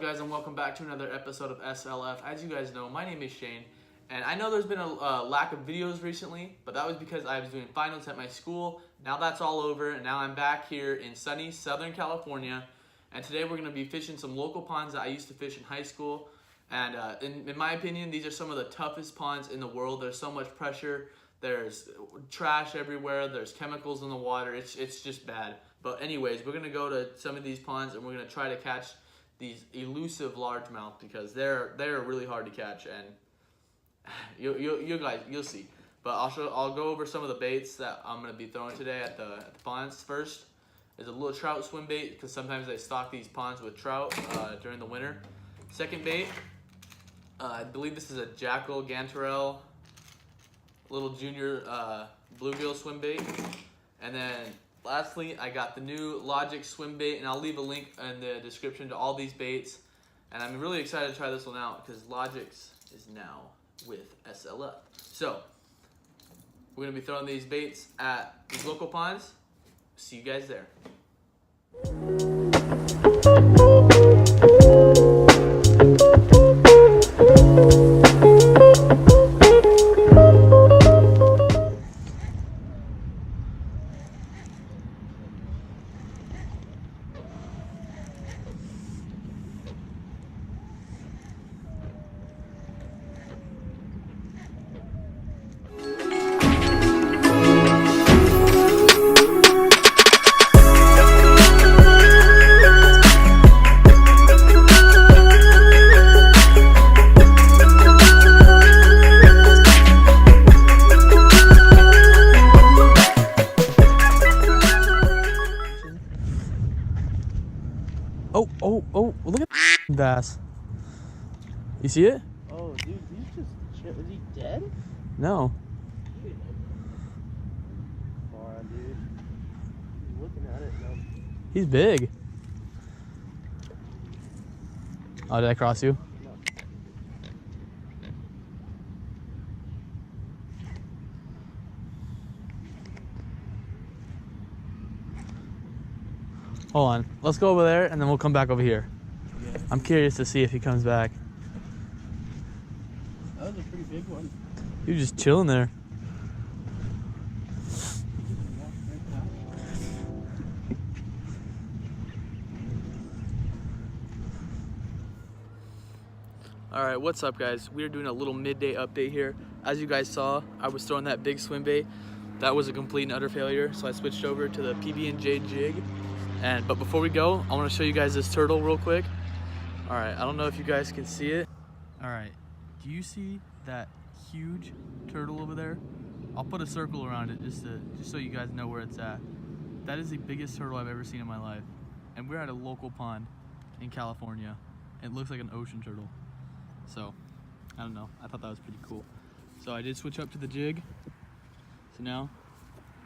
guys, and welcome back to another episode of SLF. As you guys know, my name is Shane, and I know there's been a lack of videos recently, but that was because I was doing finals at my school. Now that's all over, and now I'm back here in sunny Southern California, and today we're going to be fishing some local ponds that I used to fish in high school. And in my opinion, these are some of the toughest ponds in the world. There's so much pressure, there's trash everywhere, there's chemicals in the water, it's just bad. But anyways, we're going to go to some of these ponds and we're going to try to catch these elusive largemouth because they're really hard to catch, and you guys, you'll see. But I'll go over some of the baits that I'm going to be throwing today at the ponds. First is a little trout swim bait because sometimes they stock these ponds with trout during the winter. Second bait, I believe this is a Jackell Ganterell little junior bluegill swim bait. And then lastly, I got the new Logix Swimbait, and I'll leave a link in the description to all these baits. And I'm really excited to try this one out because Logix is now with SLF. So we're gonna be throwing these baits at these local ponds. See you guys there. Oh, look at that bass. You see it? Oh, dude, he's just chill. Is he dead? No. Come on, dude. He's looking at it now. He's big. Oh, did I cross you? No. Hold on. Let's go over there and then we'll come back over here. Yeah. I'm curious to see if he comes back. That was a pretty big one. He was just chilling there. Alright, what's up guys? We're doing a little midday update here. As you guys saw, I was throwing that big swim bait. That was a complete and utter failure, so I switched over to the PB&J jig. But before we go, I want to show you guys this turtle real quick. Alright, I don't know if you guys can see it. Alright, do you see that huge turtle over there? I'll put a circle around it just so you guys know where it's at. That is the biggest turtle I've ever seen in my life. And we're at a local pond in California. It looks like an ocean turtle. So, I don't know. I thought that was pretty cool. So I did switch up to the jig. So now,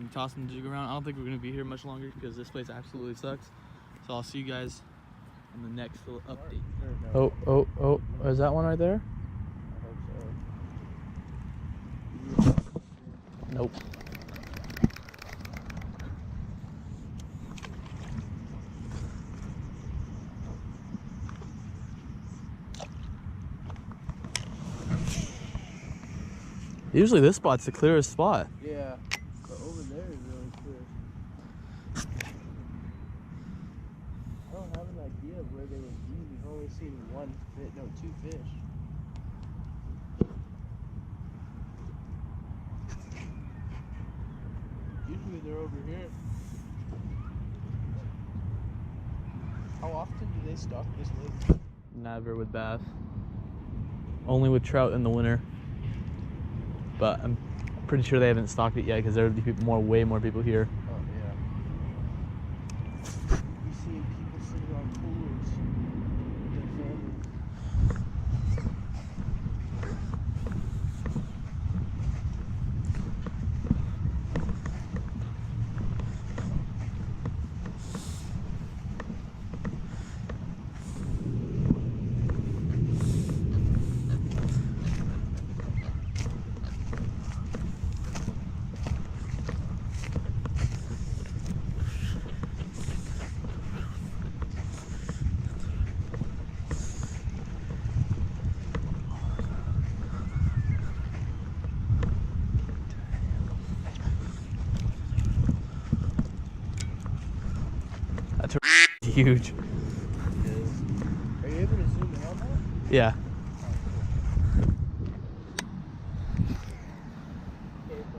I'm tossing the jig around. I don't think we're going to be here much longer because this place absolutely sucks. So I'll see you guys in the next little update. Oh, is that one right there? I hope so. Nope. Usually this spot's the clearest spot. Yeah, but over there is really clear. I don't have an idea of where they would be. We've only seen two fish. Usually they're over here. How often do they stock this lake? Never with bass. Only with trout in the winter. But I'm pretty sure they haven't stocked it yet because there would be way more people here. Oh yeah. You see people sitting on coolers with their families. Huge. It is. Are you able to zoom in on that? Yeah. Okay, so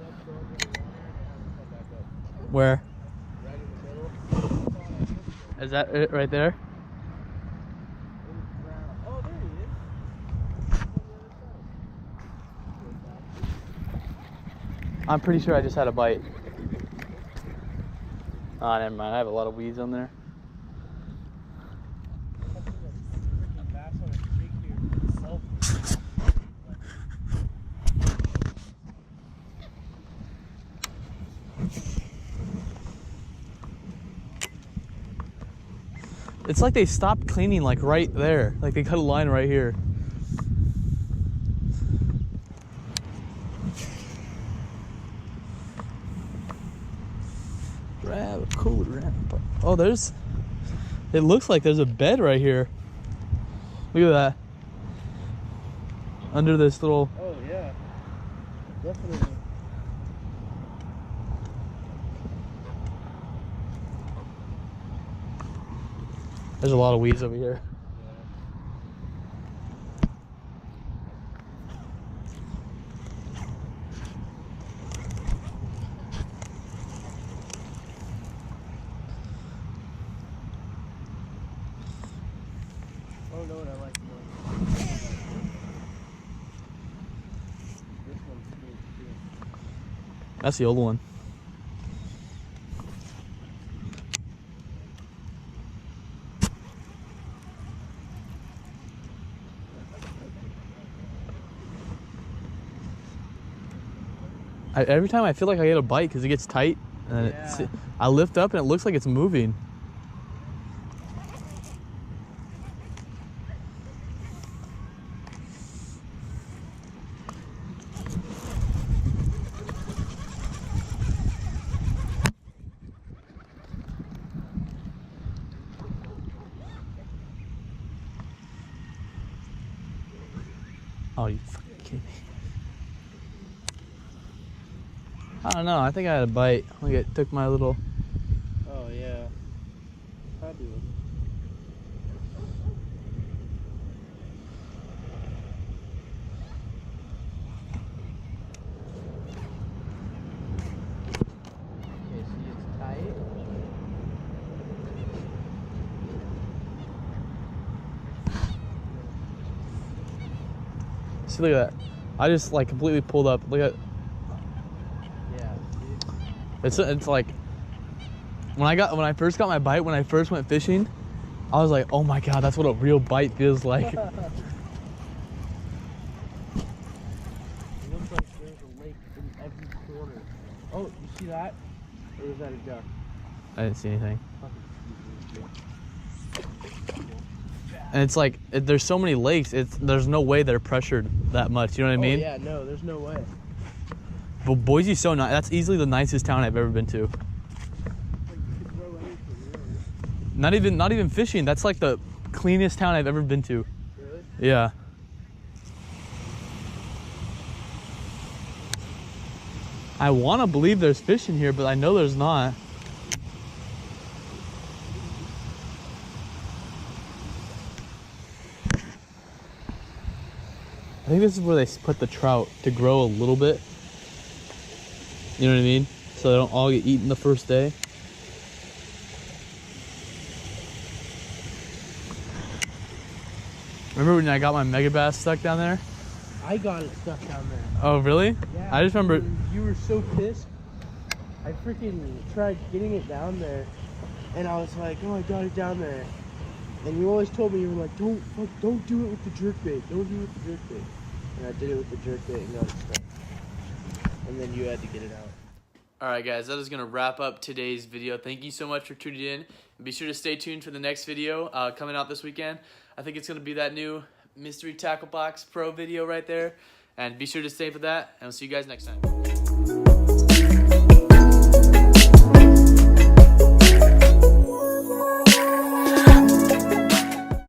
let's go over the water and have it come back up. Where? Right in the middle. Is that it right there? Oh, there he is. On the other side. I'm pretty sure I just had a bite. Oh, never mind. I have a lot of weeds on there. It's like they stopped cleaning like right there. Like they cut a line right here. Grab a cool ramp. Oh, there's, it looks like there's a bed right here. Look at that. Under this little. Oh yeah, definitely. There's a lot of weeds over here. I don't know what I like more. This one's good too. That's the old one. Every time I feel like I get a bite because it gets tight, and Yeah. I lift up and it looks like it's moving. Oh, you fucking kidding me. I don't know. I think I had a bite. Look, it took my little. Oh yeah, probably. Okay, see, it's tight. See, look at that. I just like completely pulled up. Look at. Yeah. See? It's like when I first got my bite, when I first went fishing, I was like, oh my god, that's what a real bite feels like. It looks like there's a lake in every corner. Oh, you see that? Or is that a duck? I didn't see anything. And it's like there's so many lakes. There's no way they're pressured that much. You know what I mean? Yeah, no, there's no way. But Boise's so nice. That's easily the nicest town I've ever been to. Like you could throw anything, really. Not even fishing. That's like the cleanest town I've ever been to. Really? Yeah. I want to believe there's fish in here, but I know there's not. I think this is where they put the trout to grow a little bit. You know what I mean? So they don't all get eaten the first day. Remember when I got my mega bass stuck down there? I got it stuck down there. Oh, really? Yeah. I just remember. You were so pissed. I freaking tried getting it down there, and I was like, "Oh, I got it down there." And you always told me, you were like, "Don't do it with the jerkbait. Don't do it with the jerkbait." And I did it with the jerkbait and got it stuck. And then you had to get it out. All right, guys, that is going to wrap up today's video. Thank you so much for tuning in. Be sure to stay tuned for the next video coming out this weekend. I think it's going to be that new Mystery Tackle Box Pro video right there. And be sure to stay for that, and we'll see you guys next time.